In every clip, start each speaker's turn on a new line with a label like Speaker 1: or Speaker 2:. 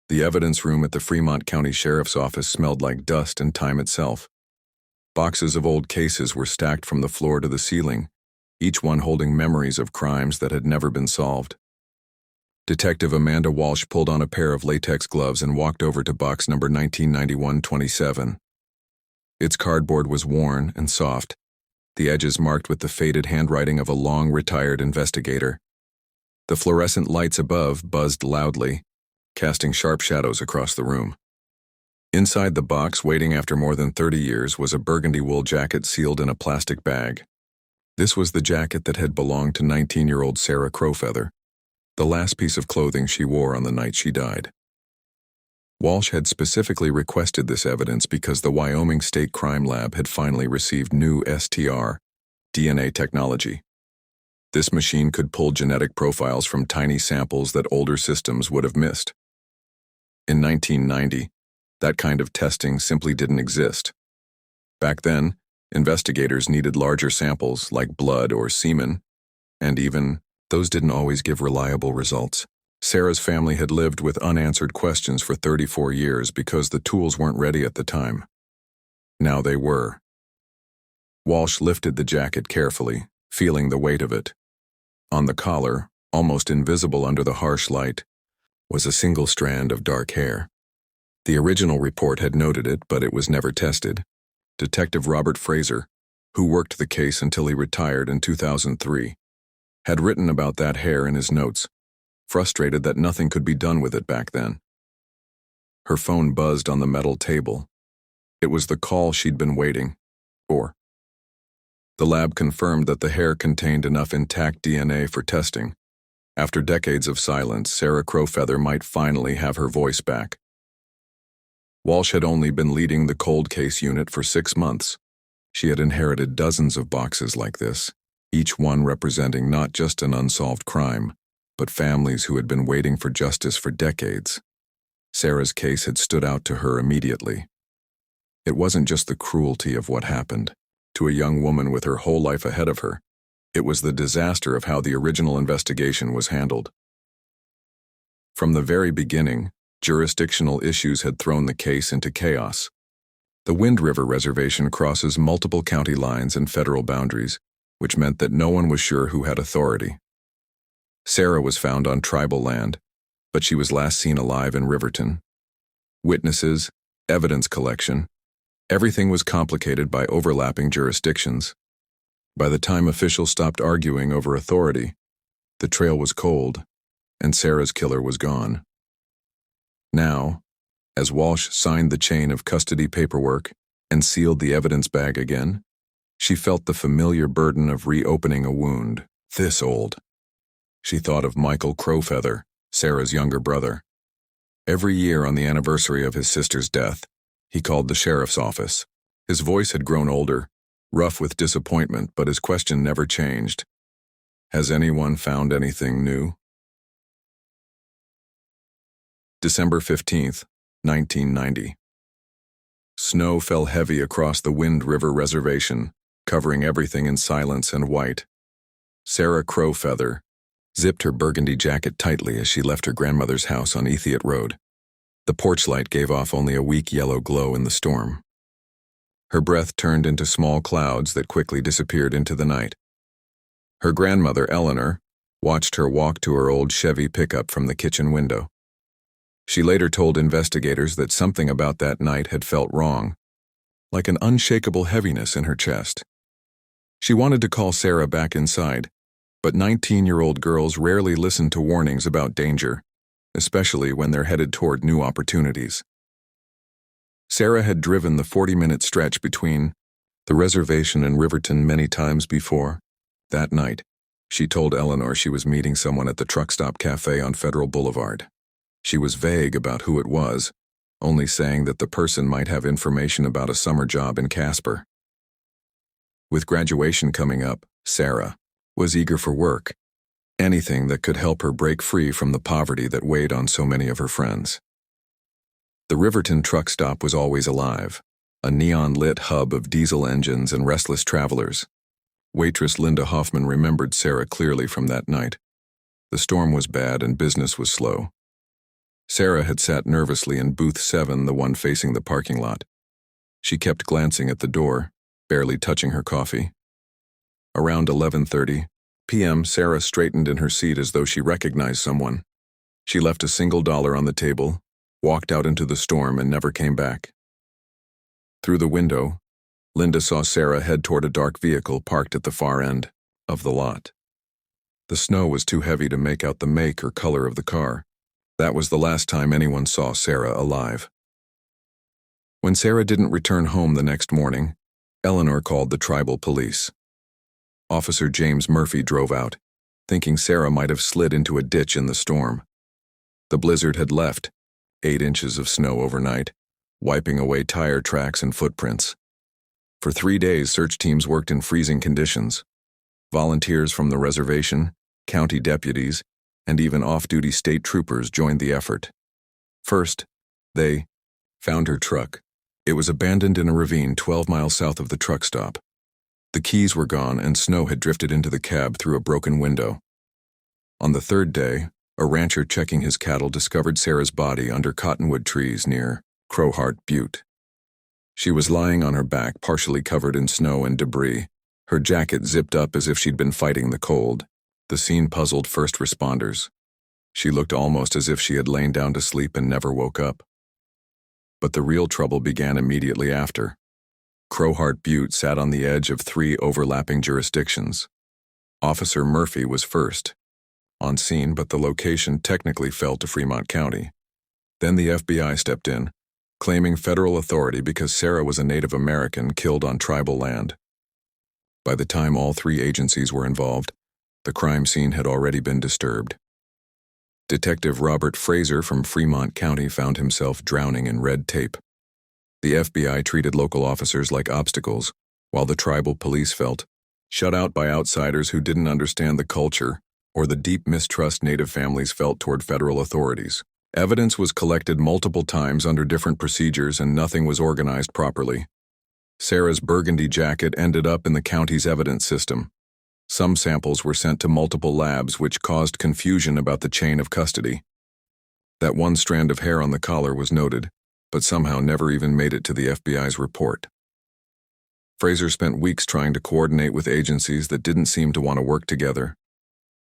Speaker 1: The evidence room at the Fremont County Sheriff's Office smelled like dust and time itself. Boxes of old cases were stacked from the floor to the ceiling, each one holding memories of crimes that had never been solved. Detective Amanda Walsh pulled on a pair of latex gloves and walked over to box number 1991-27. Its cardboard was worn and soft, the edges marked with the faded handwriting of a long-retired investigator. The fluorescent lights above buzzed loudly, casting sharp shadows across the room. Inside the box, waiting after more than 30 years, was a burgundy wool jacket sealed in a plastic bag. This was the jacket that had belonged to 19-year-old Sarah Crowfeather, the last piece of clothing she wore on the night she died. Walsh had specifically requested this evidence because the Wyoming State Crime Lab had finally received new STR DNA technology. This machine could pull genetic profiles from tiny samples that older systems would have missed. In 1990, that kind of testing simply didn't exist. Back then, investigators needed larger samples like blood or semen, and even those didn't always give reliable results. Sarah's family had lived with unanswered questions for 34 years because the tools weren't ready at the time. Now they were. Walsh lifted the jacket carefully, feeling the weight of it. On the collar, almost invisible under the harsh light, was a single strand of dark hair. The original report had noted it, but it was never tested. Detective Robert Fraser, who worked the case until he retired in 2003, had written about that hair in his notes, frustrated that nothing could be done with it back then. Her phone buzzed on the metal table. It was the call she'd been waiting for. The lab confirmed that the hair contained enough intact DNA for testing. After decades of silence, Sarah Crowfeather might finally have her voice back. Walsh had only been leading the cold case unit for 6 months. She had inherited dozens of boxes like this, each one representing not just an unsolved crime, but families who had been waiting for justice for decades. Sarah's case had stood out to her immediately. It wasn't just the cruelty of what happened to a young woman with her whole life ahead of her. It was the disaster of how the original investigation was handled. From the very beginning, jurisdictional issues had thrown the case into chaos. The Wind River Reservation crosses multiple county lines and federal boundaries, which meant that no one was sure who had authority. Sarah was found on tribal land, but she was last seen alive in Riverton. Witnesses, evidence collection, everything was complicated by overlapping jurisdictions. By the time officials stopped arguing over authority, the trail was cold, and Sarah's killer was gone. Now, as Walsh signed the chain of custody paperwork and sealed the evidence bag again, she felt the familiar burden of reopening a wound, this old. She thought of Michael Crowfeather, Sarah's younger brother. Every year on the anniversary of his sister's death, he called the sheriff's office. His voice had grown older, rough with disappointment, but his question never changed. Has anyone found anything new? December 15th, 1990. Snow fell heavy across the Wind River Reservation, covering everything in silence and white. Sarah Crowfeather zipped her burgundy jacket tightly as she left her grandmother's house on Ethiot Road. The porch light gave off only a weak yellow glow in the storm. Her breath turned into small clouds that quickly disappeared into the night. Her grandmother, Eleanor, watched her walk to her old Chevy pickup from the kitchen window. She later told investigators that something about that night had felt wrong, like an unshakable heaviness in her chest. She wanted to call Sarah back inside, but 19-year-old girls rarely listen to warnings about danger, especially when they're headed toward new opportunities. Sarah had driven the 40-minute stretch between the reservation and Riverton many times before. That night, she told Eleanor she was meeting someone at the Truck Stop Cafe on Federal Boulevard. She was vague about who it was, only saying that the person might have information about a summer job in Casper. With graduation coming up, Sarah was eager for work, anything that could help her break free from the poverty that weighed on so many of her friends. The Riverton truck stop was always alive, a neon-lit hub of diesel engines and restless travelers. Waitress Linda Hoffman remembered Sarah clearly from that night. The storm was bad and business was slow. Sarah had sat nervously in booth 7, the one facing the parking lot. She kept glancing at the door, barely touching her coffee. Around 11:30 p.m., Sarah straightened in her seat as though she recognized someone. She left a single dollar on the table, walked out into the storm, and never came back. Through the window, Linda saw Sarah head toward a dark vehicle parked at the far end of the lot. The snow was too heavy to make out the make or color of the car. That was the last time anyone saw Sarah alive. When Sarah didn't return home the next morning, Eleanor called the tribal police. Officer James Murphy drove out, thinking Sarah might have slid into a ditch in the storm. The blizzard had left, 8 inches of snow overnight, wiping away tire tracks and footprints. For 3 days, search teams worked in freezing conditions. Volunteers from the reservation, county deputies, and even off-duty state troopers joined the effort. First, they found her truck. It was abandoned in a ravine 12 miles south of the truck stop. The keys were gone and snow had drifted into the cab through a broken window. On the 3rd day, a rancher checking his cattle discovered Sarah's body under cottonwood trees near Crowheart Butte. She was lying on her back, partially covered in snow and debris, her jacket zipped up as if she'd been fighting the cold. The scene puzzled first responders. She looked almost as if she had lain down to sleep and never woke up. But the real trouble began immediately after. Crowheart Butte sat on the edge of 3 overlapping jurisdictions. Officer Murphy was first on scene, but the location technically fell to Fremont County. Then the FBI stepped in, claiming federal authority because Sarah was a Native American killed on tribal land. By the time all 3 agencies were involved, the crime scene had already been disturbed. Detective Robert Fraser from Fremont County found himself drowning in red tape. The FBI treated local officers like obstacles, while the tribal police felt shut out by outsiders who didn't understand the culture or the deep mistrust Native families felt toward federal authorities. Evidence was collected multiple times under different procedures and nothing was organized properly. Sarah's burgundy jacket ended up in the county's evidence system. Some samples were sent to multiple labs, which caused confusion about the chain of custody. That one strand of hair on the collar was noted, but somehow never even made it to the FBI's report. Fraser spent weeks trying to coordinate with agencies that didn't seem to want to work together.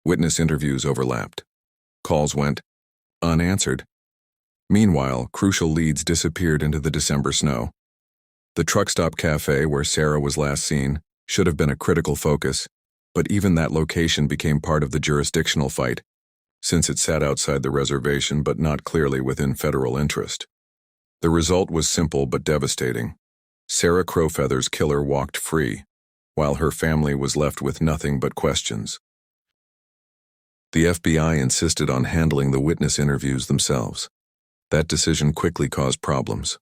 Speaker 1: Witness interviews overlapped. Calls went unanswered. Meanwhile, crucial leads disappeared into the December snow. The truck stop cafe where Sarah was last seen should have been a critical focus, but even that location became part of the jurisdictional fight, since it sat outside the reservation but not clearly within federal interest. The result was simple but devastating. Sarah Crowfeather's killer walked free, while her family was left with nothing but questions. The FBI insisted on handling the witness interviews themselves. That decision quickly caused problems.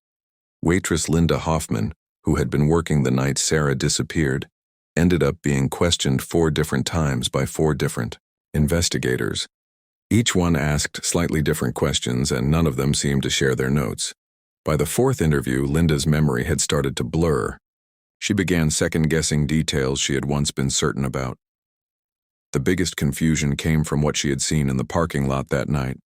Speaker 1: Waitress Linda Hoffman, who had been working the night Sarah disappeared, ended up being questioned 4 different times by 4 different investigators. Each one asked slightly different questions, and none of them seemed to share their notes. By the 4th interview, Linda's memory had started to blur. She began second-guessing details she had once been certain about. The biggest confusion came from what she had seen in the parking lot that night.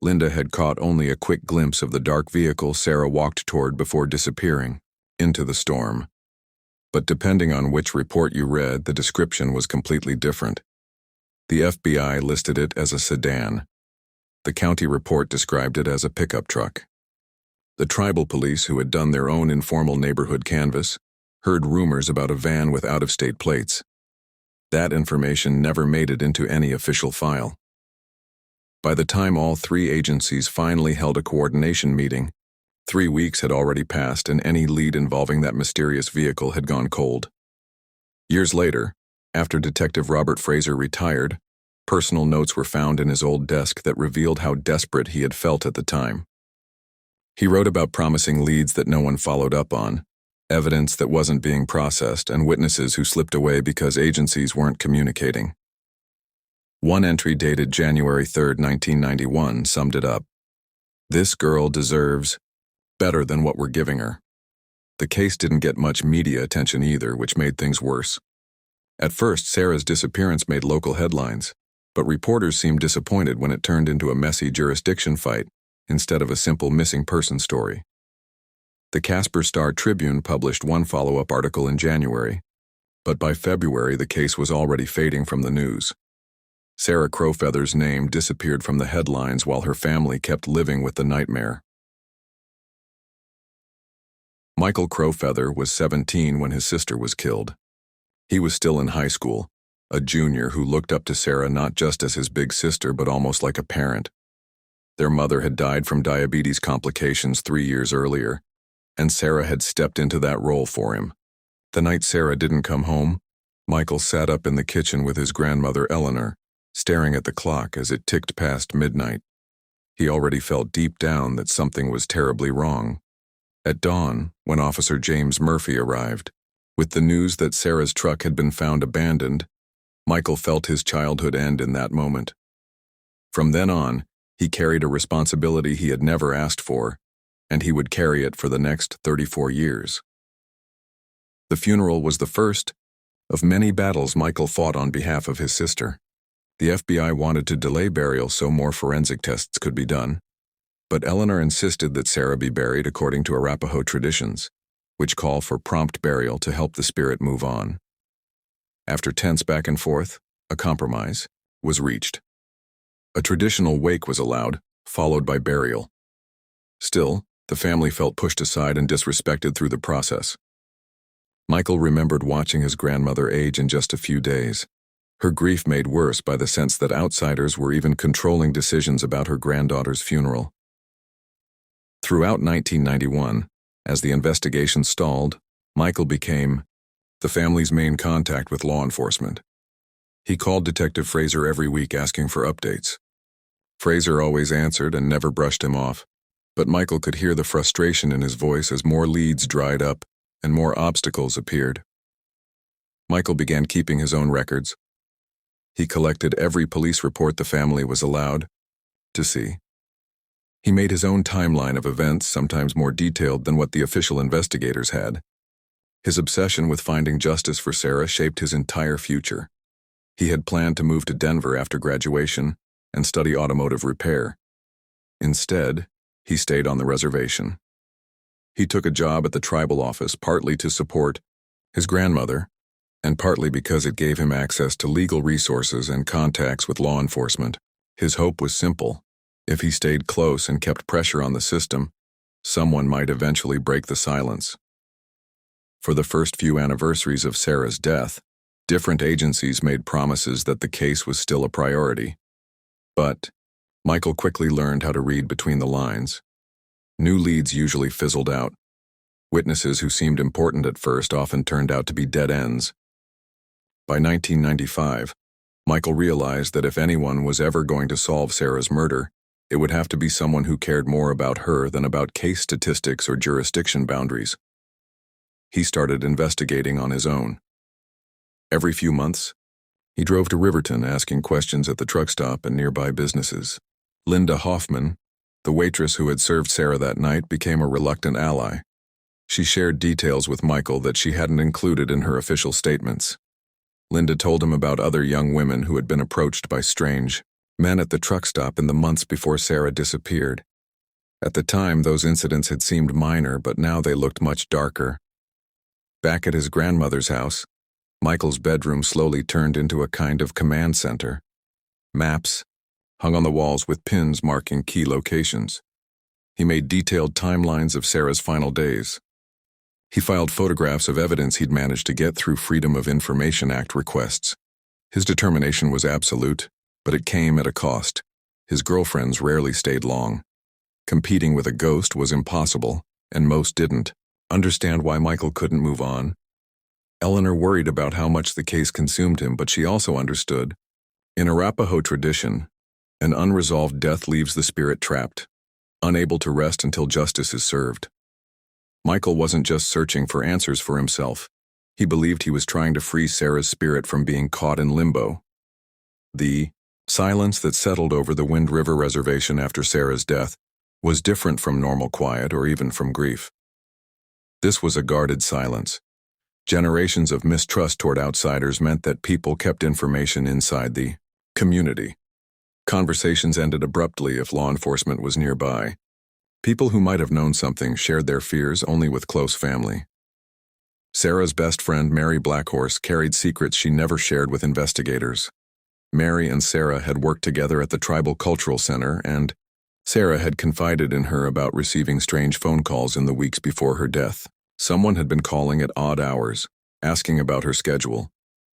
Speaker 1: Linda had caught only a quick glimpse of the dark vehicle Sarah walked toward before disappearing into the storm. But depending on which report you read, the description was completely different. The FBI listed it as a sedan. The county report described it as a pickup truck. The tribal police, who had done their own informal neighborhood canvass, heard rumors about a van with out-of-state plates. That information never made it into any official file. By the time all 3 agencies finally held a coordination meeting, 3 weeks had already passed and any lead involving that mysterious vehicle had gone cold. Years later, after Detective Robert Fraser retired, personal notes were found in his old desk that revealed how desperate he had felt at the time. He wrote about promising leads that no one followed up on, evidence that wasn't being processed, and witnesses who slipped away because agencies weren't communicating. One entry dated January 3, 1991, summed it up. "This girl deserves better than what we're giving her." The case didn't get much media attention either, which made things worse. At first, Sarah's disappearance made local headlines, but reporters seemed disappointed when it turned into a messy jurisdiction fight instead of a simple missing person story. The Casper Star-Tribune published one follow-up article in January, but by February the case was already fading from the news. Sarah Crowfeather's name disappeared from the headlines while her family kept living with the nightmare. Michael Crowfeather was 17 when his sister was killed. He was still in high school, a junior who looked up to Sarah not just as his big sister but almost like a parent. Their mother had died from diabetes complications 3 years earlier, and Sarah had stepped into that role for him. The night Sarah didn't come home, Michael sat up in the kitchen with his grandmother Eleanor, staring at the clock as it ticked past midnight. He already felt deep down that something was terribly wrong. At dawn, when Officer James Murphy arrived, with the news that Sarah's truck had been found abandoned, Michael felt his childhood end in that moment. From then on, he carried a responsibility he had never asked for, and he would carry it for the next 34 years. The funeral was the first of many battles Michael fought on behalf of his sister. The FBI wanted to delay burial so more forensic tests could be done, but Eleanor insisted that Sarah be buried according to Arapaho traditions, which call for prompt burial to help the spirit move on. After tense back and forth, a compromise was reached. A traditional wake was allowed, followed by burial. Still, the family felt pushed aside and disrespected through the process. Michael remembered watching his grandmother age in just a few days, her grief made worse by the sense that outsiders were even controlling decisions about her granddaughter's funeral. Throughout 1991, as the investigation stalled, Michael became the family's main contact with law enforcement. He called Detective Fraser every week asking for updates. Fraser always answered and never brushed him off, but Michael could hear the frustration in his voice as more leads dried up and more obstacles appeared. Michael began keeping his own records. He collected every police report the family was allowed to see. He made his own timeline of events, sometimes more detailed than what the official investigators had. His obsession with finding justice for Sarah shaped his entire future. He had planned to move to Denver after graduation and study automotive repair. Instead, he stayed on the reservation. He took a job at the tribal office partly to support his grandmother, and partly because it gave him access to legal resources and contacts with law enforcement. His hope was simple. If he stayed close and kept pressure on the system, someone might eventually break the silence. For the first few anniversaries of Sarah's death, different agencies made promises that the case was still a priority. But Michael quickly learned how to read between the lines. New leads usually fizzled out. Witnesses who seemed important at first often turned out to be dead ends. By 1995, Michael realized that if anyone was ever going to solve Sarah's murder, it would have to be someone who cared more about her than about case statistics or jurisdiction boundaries. He started investigating on his own. Every few months, he drove to Riverton asking questions at the truck stop and nearby businesses. Linda Hoffman, the waitress who had served Sarah that night, became a reluctant ally. She shared details with Michael that she hadn't included in her official statements. Linda told him about other young women who had been approached by strange men at the truck stop in the months before Sarah disappeared. At the time, those incidents had seemed minor, but now they looked much darker. Back at his grandmother's house, Michael's bedroom slowly turned into a kind of command center. Maps hung on the walls with pins marking key locations. He made detailed timelines of Sarah's final days. He filed photographs of evidence he'd managed to get through Freedom of Information Act requests. His determination was absolute, but it came at a cost. His girlfriends rarely stayed long. Competing with a ghost was impossible, and most didn't. Understand why Michael couldn't move on? Eleanor worried about how much the case consumed him, but she also understood. In Arapaho tradition, an unresolved death leaves the spirit trapped, unable to rest until justice is served. Michael wasn't just searching for answers for himself. He believed he was trying to free Sarah's spirit from being caught in limbo. The silence that settled over the Wind River Reservation after Sarah's death was different from normal quiet or even from grief. This was a guarded silence. Generations of mistrust toward outsiders meant that people kept information inside the community. Conversations ended abruptly if law enforcement was nearby. People who might have known something shared their fears only with close family. Sarah's best friend, Mary Blackhorse, carried secrets she never shared with investigators. Mary and Sarah had worked together at the Tribal Cultural Center, and Sarah had confided in her about receiving strange phone calls in the weeks before her death. Someone had been calling at odd hours, asking about her schedule,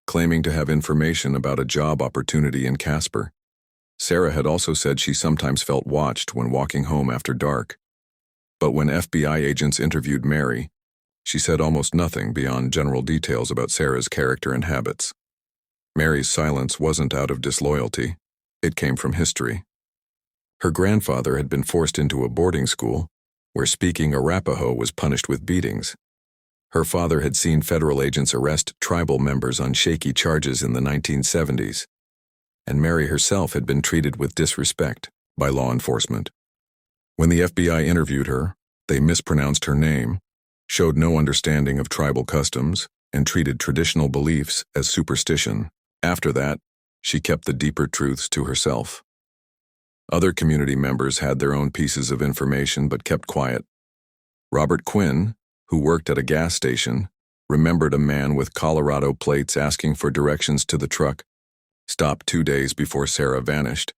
Speaker 1: claiming to have information about a job opportunity in Casper. Sarah had also said she sometimes felt watched when walking home after dark. But when FBI agents interviewed Mary, she said almost nothing beyond general details about Sarah's character and habits. Mary's silence wasn't out of disloyalty. It came from history. Her grandfather had been forced into a boarding school where speaking Arapaho was punished with beatings. Her father had seen federal agents arrest tribal members on shaky charges in the 1970s. And Mary herself had been treated with disrespect by law enforcement. When the FBI interviewed her, they mispronounced her name, showed no understanding of tribal customs, and treated traditional beliefs as superstition. After that, she kept the deeper truths to herself. Other community members had their own pieces of information but kept quiet. Robert Quinn, who worked at a gas station, remembered a man with Colorado plates asking for directions to the truck. Stopped 2 days before Sarah vanished.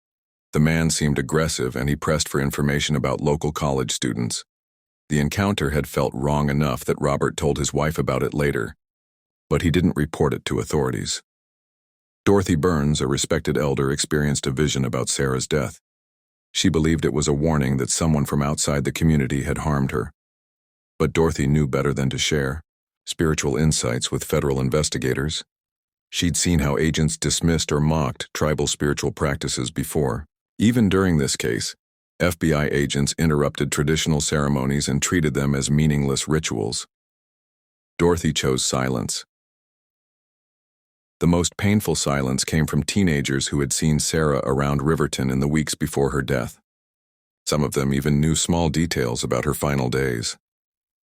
Speaker 1: The man seemed aggressive and he pressed for information about local college students. The encounter had felt wrong enough that Robert told his wife about it later, but he didn't report it to authorities. Dorothy Burns, a respected elder, experienced a vision about Sarah's death. She believed it was a warning that someone from outside the community had harmed her. But Dorothy knew better than to share spiritual insights with federal investigators. She'd seen how agents dismissed or mocked tribal spiritual practices before. Even during this case, FBI agents interrupted traditional ceremonies and treated them as meaningless rituals. Dorothy chose silence. The most painful silence came from teenagers who had seen Sarah around Riverton in the weeks before her death. Some of them even knew small details about her final days,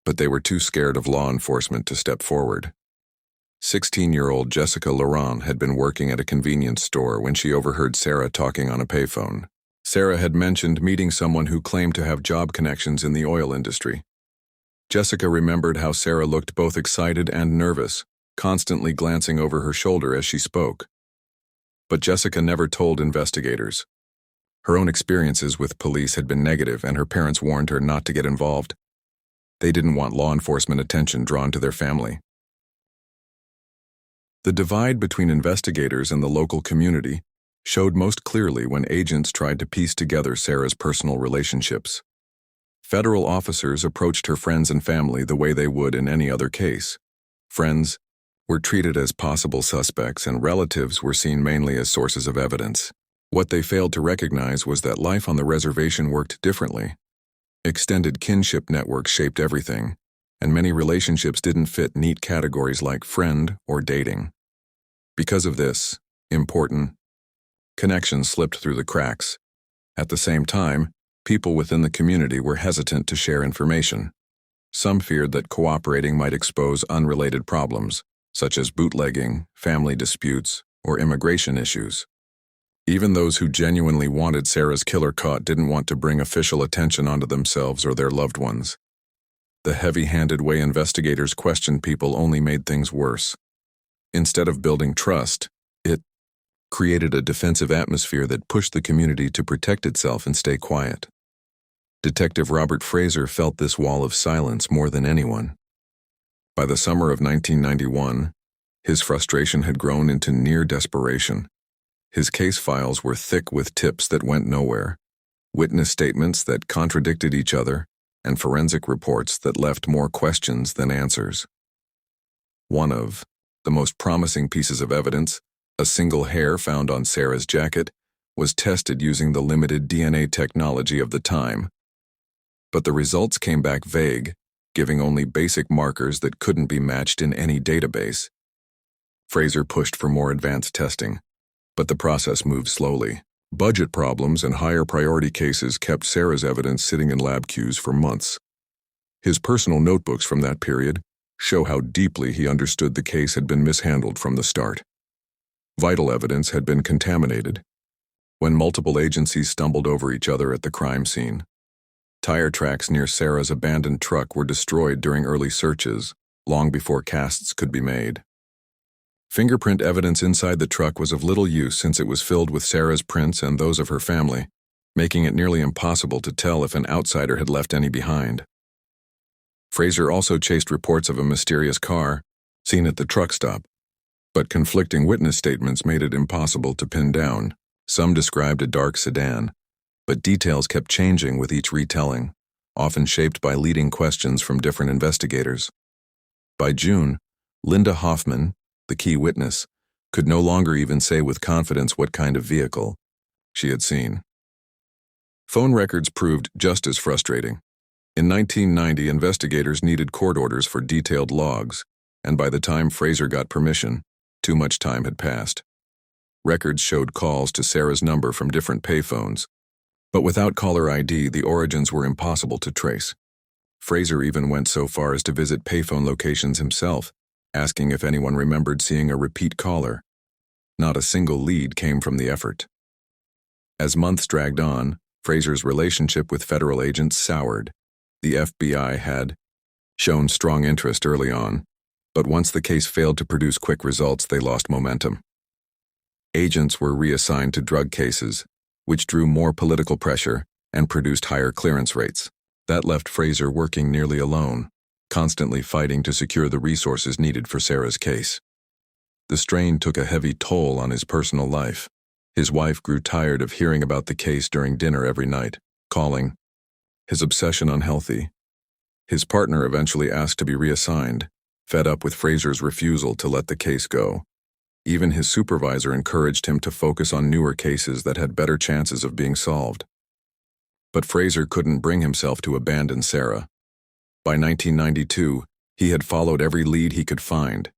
Speaker 1: but they were too scared of law enforcement to step forward. 16-year-old Jessica Laurent had been working at a convenience store when she overheard Sarah talking on a payphone. Sarah had mentioned meeting someone who claimed to have job connections in the oil industry. Jessica remembered how Sarah looked both excited and nervous, constantly glancing over her shoulder as she spoke. But Jessica never told investigators. Her own experiences with police had been negative, and her parents warned her not to get involved. They didn't want law enforcement attention drawn to their family. The divide between investigators and the local community showed most clearly when agents tried to piece together Sarah's personal relationships. Federal officers approached her friends and family the way they would in any other case. Friends were treated as possible suspects, and relatives were seen mainly as sources of evidence. What they failed to recognize was that life on the reservation worked differently. Extended kinship networks shaped everything, and many relationships didn't fit neat categories like friend or dating. Because of this, important connections slipped through the cracks. At the same time, people within the community were hesitant to share information. Some feared that cooperating might expose unrelated problems, such as bootlegging, family disputes, or immigration issues. Even those who genuinely wanted Sarah's killer caught didn't want to bring official attention onto themselves or their loved ones. The heavy-handed way investigators questioned people only made things worse. Instead of building trust, it created a defensive atmosphere that pushed the community to protect itself and stay quiet. Detective Robert Fraser felt this wall of silence more than anyone. By the summer of 1991, his frustration had grown into near desperation. His case files were thick with tips that went nowhere, witness statements that contradicted each other, and forensic reports that left more questions than answers. One of the most promising pieces of evidence, a single hair found on Sarah's jacket, was tested using the limited DNA technology of the time. But the results came back vague, giving only basic markers that couldn't be matched in any database. Fraser pushed for more advanced testing, but the process moved slowly. Budget problems and higher priority cases kept Sarah's evidence sitting in lab queues for months. His personal notebooks from that period show how deeply he understood the case had been mishandled from the start. Vital evidence had been contaminated. when multiple agencies stumbled over each other at the crime scene. Tire tracks near Sarah's abandoned truck were destroyed during early searches, long before casts could be made. Fingerprint evidence inside the truck was of little use since it was filled with Sarah's prints and those of her family, making it nearly impossible to tell if an outsider had left any behind. Fraser also chased reports of a mysterious car seen at the truck stop, but conflicting witness statements made it impossible to pin down. Some described a dark sedan, but details kept changing with each retelling, often shaped by leading questions from different investigators. By June, Linda Hoffman, the key witness, could no longer even say with confidence what kind of vehicle she had seen. Phone records proved just as frustrating. In 1990, investigators needed court orders for detailed logs, and by the time Fraser got permission, too much time had passed. Records showed calls to Sarah's number from different payphones, but without caller ID, the origins were impossible to trace. Fraser even went so far as to visit payphone locations himself, asking if anyone remembered seeing a repeat caller. Not a single lead came from the effort. As months dragged on, Fraser's relationship with federal agents soured. The FBI had shown strong interest early on, but once the case failed to produce quick results, they lost momentum. Agents were reassigned to drug cases, which drew more political pressure and produced higher clearance rates. That left Fraser working nearly alone, constantly fighting to secure the resources needed for Sarah's case. The strain took a heavy toll on his personal life. His wife grew tired of hearing about the case during dinner every night, calling his obsession unhealthy. His partner eventually asked to be reassigned, fed up with Fraser's refusal to let the case go. Even his supervisor encouraged him to focus on newer cases that had better chances of being solved. But Fraser couldn't bring himself to abandon Sarah. By 1992, he had followed every lead he could find.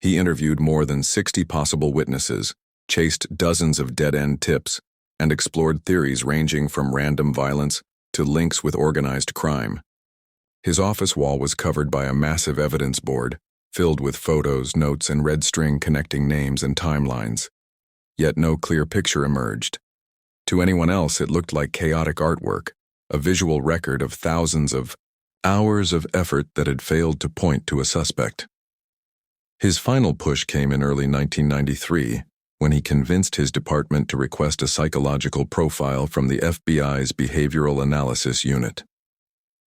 Speaker 1: He interviewed more than 60 possible witnesses, chased dozens of dead-end tips, and explored theories ranging from random violence to links with organized crime. His office wall was covered by a massive evidence board, filled with photos, notes, and red string connecting names and timelines. Yet no clear picture emerged. To anyone else, it looked like chaotic artwork, a visual record of thousands of hours of effort that had failed to point to a suspect. His final push came in early 1993, when he convinced his department to request a psychological profile from the FBI's Behavioral Analysis Unit.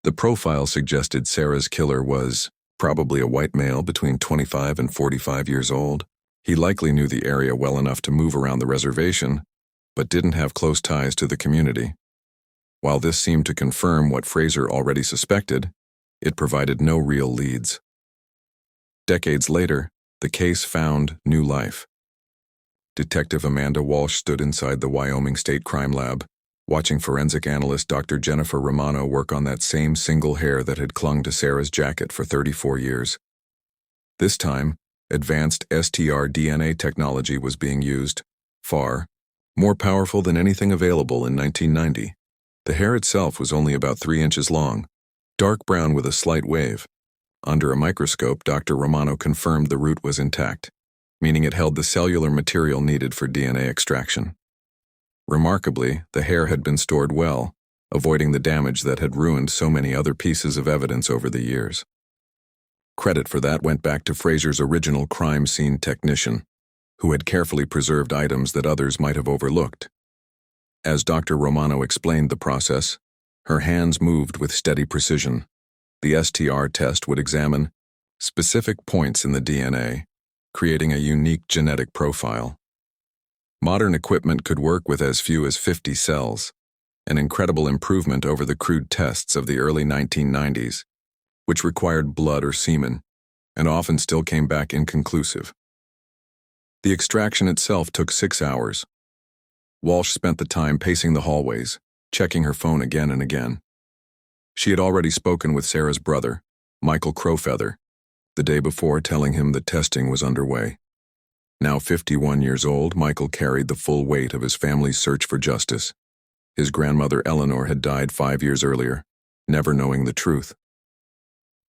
Speaker 1: The profile suggested Sarah's killer was probably a white male between 25 and 45 years old. He likely knew the area well enough to move around the reservation, but didn't have close ties to the community. While this seemed to confirm what Fraser already suspected, it provided no real leads. Decades later, the case found new life. Detective Amanda Walsh stood inside the Wyoming State Crime Lab, watching forensic analyst Dr. Jennifer Romano work on that same single hair that had clung to Sarah's jacket for 34 years. This time, advanced DNA technology was being used, far more powerful than anything available in 1990. The hair itself was only about 3 inches long, dark brown with a slight wave. Under a microscope, Dr. Romano confirmed the root was intact, meaning it held the cellular material needed for DNA extraction. Remarkably, the hair had been stored well, avoiding the damage that had ruined so many other pieces of evidence over the years. Credit for that went back to Fraser's original crime scene technician, who had carefully preserved items that others might have overlooked. As Dr. Romano explained the process, her hands moved with steady precision. The STR test would examine specific points in the DNA, creating a unique genetic profile. Modern equipment could work with as few as 50 cells, an incredible improvement over the crude tests of the early 1990s, which required blood or semen, and often still came back inconclusive. The extraction itself took 6 hours. Walsh spent the time pacing the hallways, checking her phone again and again. She had already spoken with Sarah's brother, Michael Crowfeather, the day before, telling him that testing was underway. Now 51 years old, Michael carried the full weight of his family's search for justice. His grandmother Eleanor had died 5 years earlier, never knowing the truth.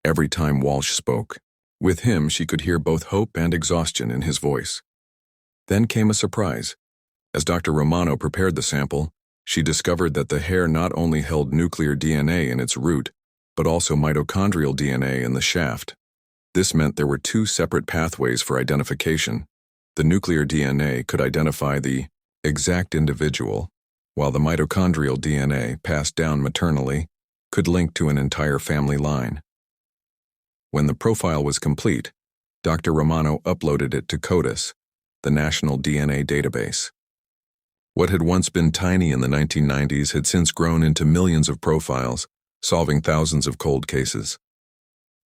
Speaker 1: Every time Walsh spoke, with him she could hear both hope and exhaustion in his voice. Then came a surprise. As Dr. Romano prepared the sample, she discovered that the hair not only held nuclear DNA in its root, but also mitochondrial DNA in the shaft. This meant there were two separate pathways for identification. The nuclear DNA could identify the exact individual, while the mitochondrial DNA, passed down maternally, could link to an entire family line. When the profile was complete, Dr. Romano uploaded it to CODIS, the National DNA Database. What had once been tiny in the 1990s had since grown into millions of profiles, solving thousands of cold cases.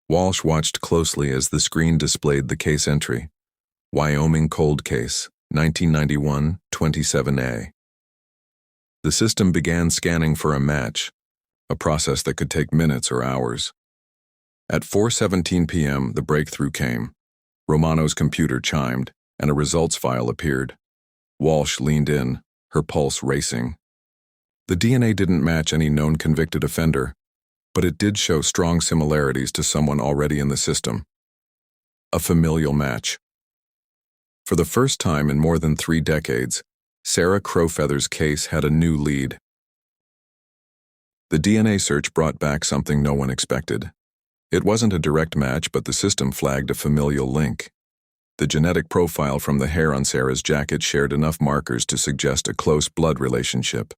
Speaker 1: Walsh watched closely as the screen displayed the case entry: Wyoming Cold Case, 1991, 27A. The system began scanning for a match, a process that could take minutes or hours. At 4:17 p.m., the breakthrough came. Romano's computer chimed, and a results file appeared. Walsh leaned in, her pulse racing. The DNA didn't match any known convicted offender, but it did show strong similarities to someone already in the system. A familial match. For the first time in more than 3 decades, Sarah Crowfeather's case had a new lead. The DNA search brought back something no one expected. It wasn't a direct match, but the system flagged a familial link. The genetic profile from the hair on Sarah's jacket shared enough markers to suggest a close blood relationship,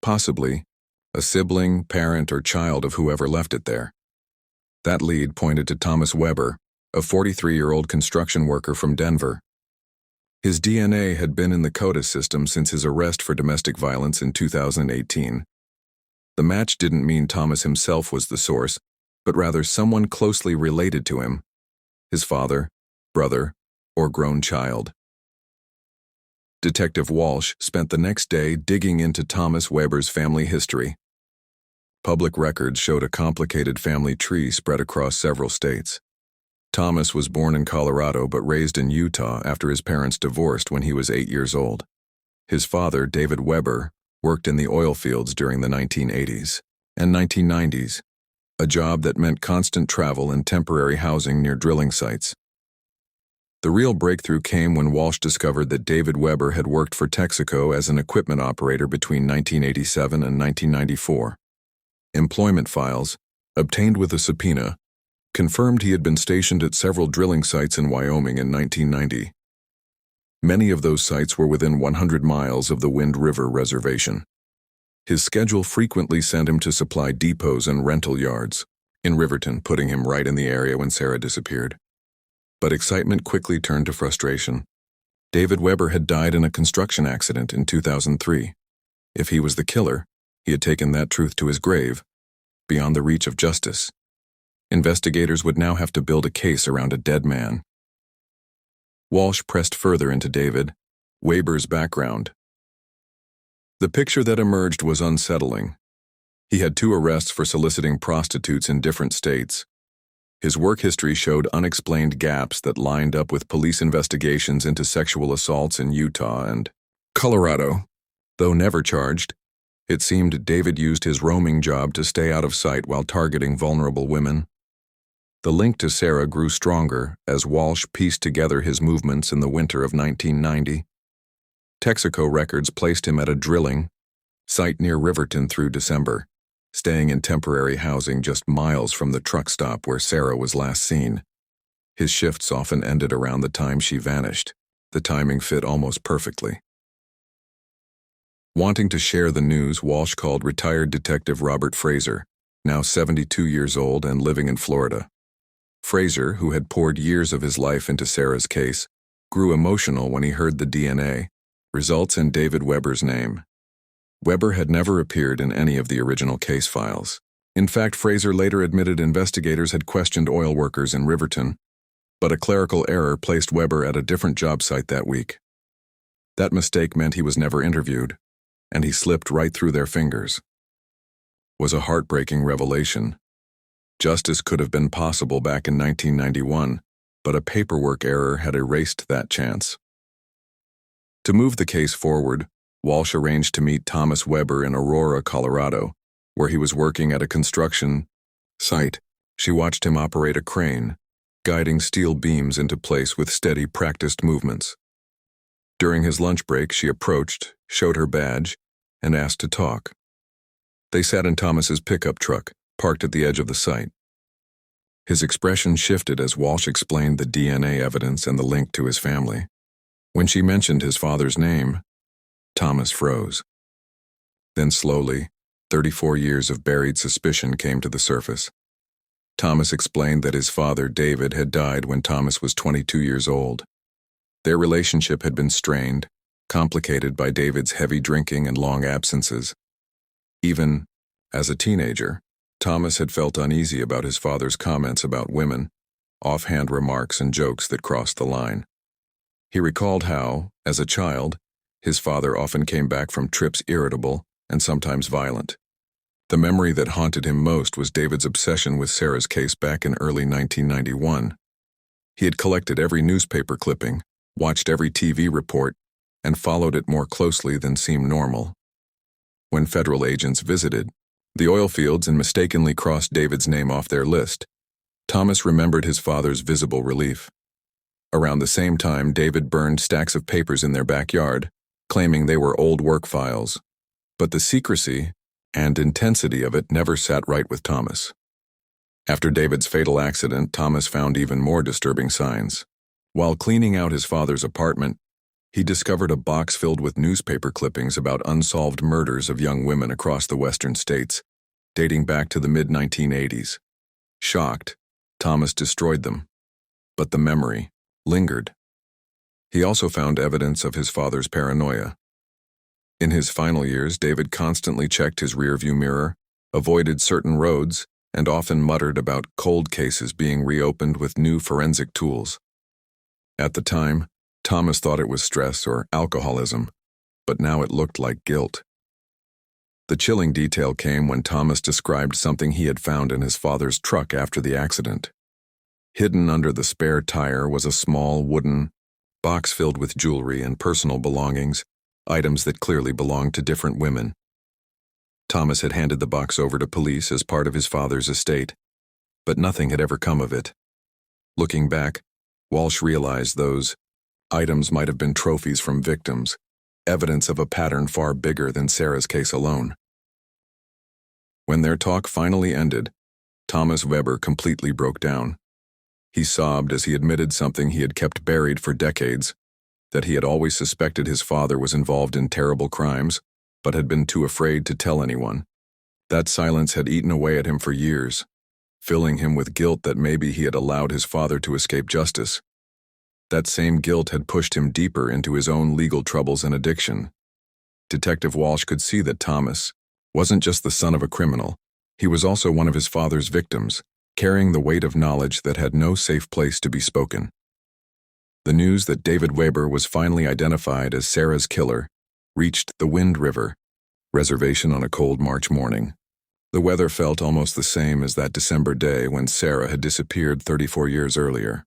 Speaker 1: possibly a sibling, parent, or child of whoever left it there. That lead pointed to Thomas Weber, a 43-year-old construction worker from Denver. His DNA had been in the CODIS system since his arrest for domestic violence in 2018. The match didn't mean Thomas himself was the source, but rather someone closely related to him: his father, brother, or grown child. Detective Walsh spent the next day digging into Thomas Weber's family history. Public records showed a complicated family tree spread across several states. Thomas was born in Colorado but raised in Utah after his parents divorced when he was 8 years old. His father, David Weber, worked in the oil fields during the 1980s and 1990s, a job that meant constant travel and temporary housing near drilling sites. The real breakthrough came when Walsh discovered that David Weber had worked for Texaco as an equipment operator between 1987 and 1994. Employment files, obtained with a subpoena, confirmed he had been stationed at several drilling sites in Wyoming in 1990. Many of those sites were within 100 miles of the Wind River Reservation. His schedule frequently sent him to supply depots and rental yards in Riverton, putting him right in the area when Sarah disappeared. But excitement quickly turned to frustration. David Weber had died in a construction accident in 2003. If he was the killer, he had taken that truth to his grave, beyond the reach of justice. Investigators would now have to build a case around a dead man. Walsh pressed further into David Weber's background. The picture that emerged was unsettling. He had 2 arrests for soliciting prostitutes in different states. His work history showed unexplained gaps that lined up with police investigations into sexual assaults in Utah and Colorado. Though never charged, it seemed David used his roaming job to stay out of sight while targeting vulnerable women. The link to Sarah grew stronger as Walsh pieced together his movements in the winter of 1990. Texaco records placed him at a drilling site near Riverton through December, staying in temporary housing just miles from the truck stop where Sarah was last seen. His shifts often ended around the time she vanished. The timing fit almost perfectly. Wanting to share the news, Walsh called retired Detective Robert Fraser, now 72 years old and living in Florida. Fraser, who had poured years of his life into Sarah's case, grew emotional when he heard the DNA results in David Weber's name. Weber had never appeared in any of the original case files. In fact, Fraser later admitted investigators had questioned oil workers in Riverton, but a clerical error placed Weber at a different job site that week. That mistake meant he was never interviewed, and he slipped right through their fingers. It was a heartbreaking revelation. Justice could have been possible back in 1991, but a paperwork error had erased that chance. To move the case forward, Walsh arranged to meet Thomas Weber in Aurora, Colorado, where he was working at a construction site. She watched him operate a crane, guiding steel beams into place with steady, practiced movements. During his lunch break, she approached, showed her badge, and asked to talk. They sat in Thomas's pickup truck, parked at the edge of the site. His expression shifted as Walsh explained the DNA evidence and the link to his family. When she mentioned his father's name, Thomas froze. Then slowly, 34 years of buried suspicion came to the surface. Thomas explained that his father, David, had died when Thomas was 22 years old. Their relationship had been strained, complicated by David's heavy drinking and long absences. Even as a teenager, Thomas had felt uneasy about his father's comments about women, offhand remarks and jokes that crossed the line. He recalled how, as a child, his father often came back from trips irritable and sometimes violent. The memory that haunted him most was David's obsession with Sarah's case back in early 1991. He had collected every newspaper clipping, watched every TV report, and followed it more closely than seemed normal. When federal agents visited the oil fields and mistakenly crossed David's name off their list, Thomas remembered his father's visible relief. Around the same time, David burned stacks of papers in their backyard, claiming they were old work files. But the secrecy and intensity of it never sat right with Thomas. After David's fatal accident, Thomas found even more disturbing signs. While cleaning out his father's apartment, he discovered a box filled with newspaper clippings about unsolved murders of young women across the western states, dating back to the mid-1980s. Shocked, Thomas destroyed them. But the memory lingered. He also found evidence of his father's paranoia. In his final years, David constantly checked his rearview mirror, avoided certain roads, and often muttered about cold cases being reopened with new forensic tools. At the time, Thomas thought it was stress or alcoholism, but now it looked like guilt. The chilling detail came when Thomas described something he had found in his father's truck after the accident. Hidden under the spare tire was a small wooden box filled with jewelry and personal belongings, items that clearly belonged to different women. Thomas had handed the box over to police as part of his father's estate, but nothing had ever come of it. Looking back, Walsh realized those items might have been trophies from victims, evidence of a pattern far bigger than Sarah's case alone. When their talk finally ended, Thomas Weber completely broke down. He sobbed as he admitted something he had kept buried for decades, that he had always suspected his father was involved in terrible crimes, but had been too afraid to tell anyone. That silence had eaten away at him for years, filling him with guilt that maybe he had allowed his father to escape justice. That same guilt had pushed him deeper into his own legal troubles and addiction. Detective Walsh could see that Thomas wasn't just the son of a criminal, he was also one of his father's victims, carrying the weight of knowledge that had no safe place to be spoken. The news that David Weber was finally identified as Sarah's killer reached the Wind River reservation on a cold March morning. The weather felt almost the same as that December day when Sarah had disappeared 34 years earlier.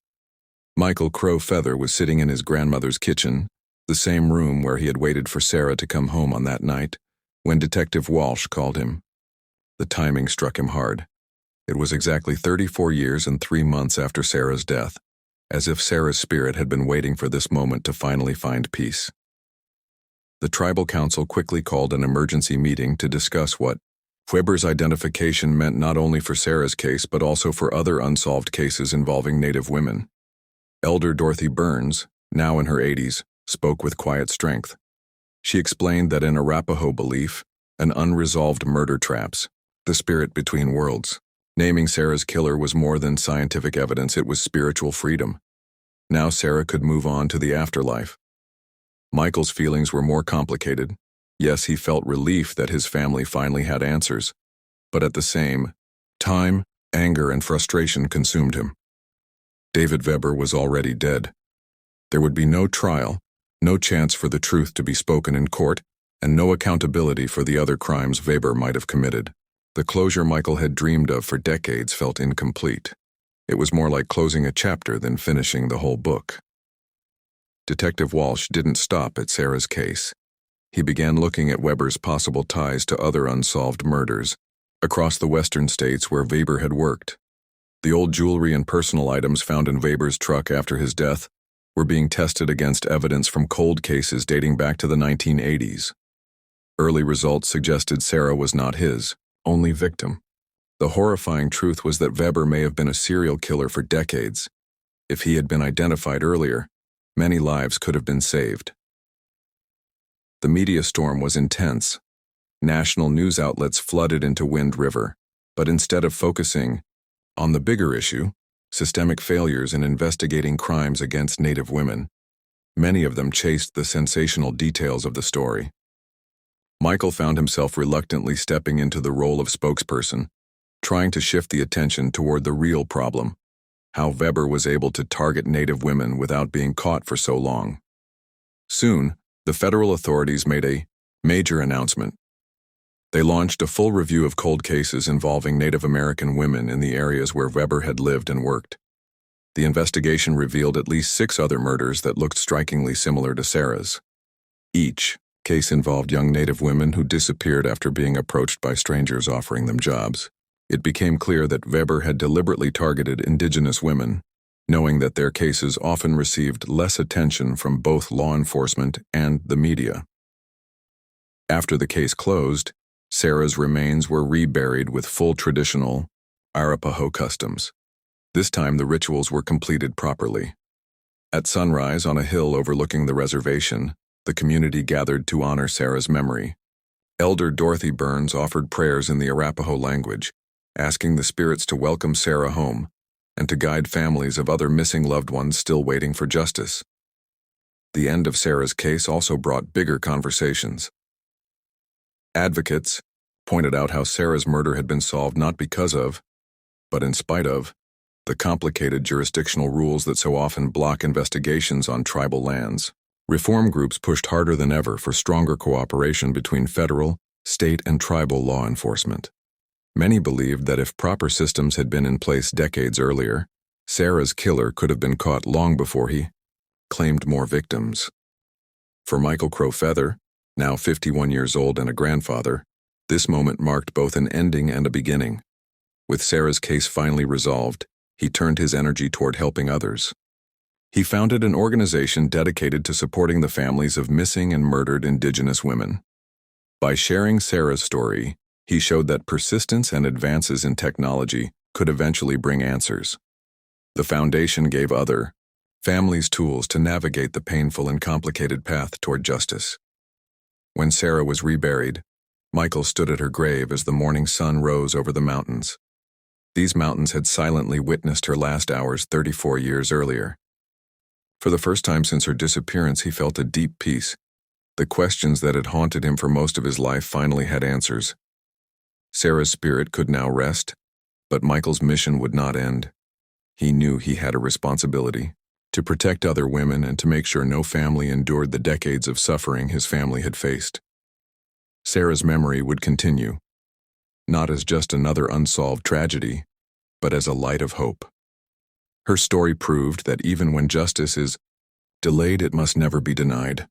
Speaker 1: Michael Crow Feather was sitting in his grandmother's kitchen, the same room where he had waited for Sarah to come home on that night, when Detective Walsh called him. The timing struck him hard. It was exactly 34 years and 3 months after Sarah's death, as if Sarah's spirit had been waiting for this moment to finally find peace. The tribal council quickly called an emergency meeting to discuss what Weber's identification meant not only for Sarah's case but also for other unsolved cases involving Native women. Elder Dorothy Burns, now in her 80s, spoke with quiet strength. She explained that in Arapaho belief, an unresolved murder traps the spirit between worlds. Naming Sarah's killer was more than scientific evidence, it was spiritual freedom. Now Sarah could move on to the afterlife. Michael's feelings were more complicated. Yes, he felt relief that his family finally had answers, but at the same time, anger and frustration consumed him. David Weber was already dead. There would be no trial, no chance for the truth to be spoken in court, and no accountability for the other crimes Weber might have committed. The closure Michael had dreamed of for decades felt incomplete. It was more like closing a chapter than finishing the whole book. Detective Walsh didn't stop at Sarah's case. He began looking at Weber's possible ties to other unsolved murders across the western states where Weber had worked. The old jewelry and personal items found in Weber's truck after his death were being tested against evidence from cold cases dating back to the 1980s. Early results suggested Sarah was not his only victim. The horrifying truth was that Weber may have been a serial killer for decades. If he had been identified earlier, many lives could have been saved. The media storm was intense. National news outlets flooded into Wind River, but instead of focusing on the bigger issue, systemic failures in investigating crimes against Native women, many of them chased the sensational details of the story. Michael found himself reluctantly stepping into the role of spokesperson, trying to shift the attention toward the real problem, how Weber was able to target Native women without being caught for so long. Soon, the federal authorities made a major announcement. They launched a full review of cold cases involving Native American women in the areas where Weber had lived and worked. The investigation revealed at least 6 other murders that looked strikingly similar to Sarah's. Each case involved young Native women who disappeared after being approached by strangers offering them jobs. It became clear that Weber had deliberately targeted Indigenous women, knowing that their cases often received less attention from both law enforcement and the media. After the case closed, Sarah's remains were reburied with full traditional Arapaho customs. This time the rituals were completed properly. At sunrise on a hill overlooking the reservation, the community gathered to honor Sarah's memory. Elder Dorothy Burns offered prayers in the Arapaho language, asking the spirits to welcome Sarah home and to guide families of other missing loved ones still waiting for justice. The end of Sarah's case also brought bigger conversations. Advocates pointed out how Sarah's murder had been solved not because of, but in spite of, the complicated jurisdictional rules that so often block investigations on tribal lands. Reform groups pushed harder than ever for stronger cooperation between federal, state, and tribal law enforcement. Many believed that if proper systems had been in place decades earlier, Sarah's killer could have been caught long before he claimed more victims. For Michael Crow Feather, now 51 years old and a grandfather, this moment marked both an ending and a beginning. With Sarah's case finally resolved, he turned his energy toward helping others. He founded an organization dedicated to supporting the families of missing and murdered Indigenous women. By sharing Sarah's story, he showed that persistence and advances in technology could eventually bring answers. The foundation gave other families tools to navigate the painful and complicated path toward justice. When Sarah was reburied, Michael stood at her grave as the morning sun rose over the mountains. These mountains had silently witnessed her last hours 34 years earlier. For the first time since her disappearance, he felt a deep peace. The questions that had haunted him for most of his life finally had answers. Sarah's spirit could now rest, but Michael's mission would not end. He knew he had a responsibility to protect other women and to make sure no family endured the decades of suffering his family had faced. Sarah's memory would continue, not as just another unsolved tragedy, but as a light of hope. Her story proved that even when justice is delayed, it must never be denied.